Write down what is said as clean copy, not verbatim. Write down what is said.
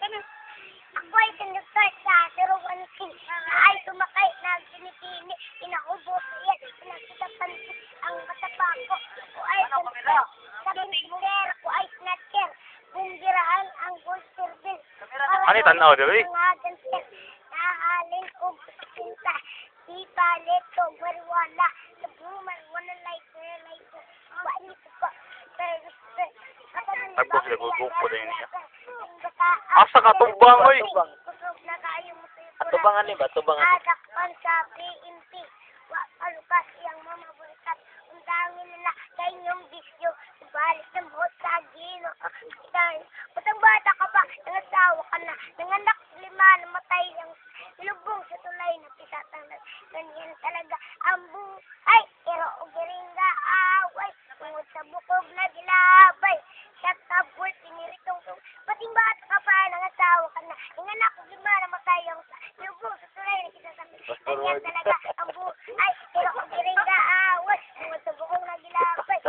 Ako ay conductor sa 016. Ay sumakay na pinipini. Inaubos yan. Pinagkitapan ang matapa ko. Ako ay conductor. Sa pinipiner. Ako ay snatcher. Bunggiraan ang gold service. Ano tanaw diri? Nahalin ko pinta. Di palit ko mariwala. Sa buman wala like ko. Wani ko pa. Tapos sila gugupo din niya. Asa ka tumbang oy? Atubangan ni ba? Atubangan. Adakpan sa PMP. Wa palukas iyang mamabulkat. Undangin nila kay inyong bisyo. Balik ng buhot sa gino. Putang bata ka pa. Nangasawa ka na. Nanganak 5 namatay ang lubong sa tulay na pisatang ganyan talaga ang buhay. Pero ugiringa away. Tungod sa bukog na gilabay. Sa tabul, piniritong tong. Pating bata ka pa. Nangasawa ka na. Nanganak 5 namatay ang lubong sa tulay na pisatang ganyan talaga ang buhay. Pero ugiringa away. Tungod sa bukog na gilabay.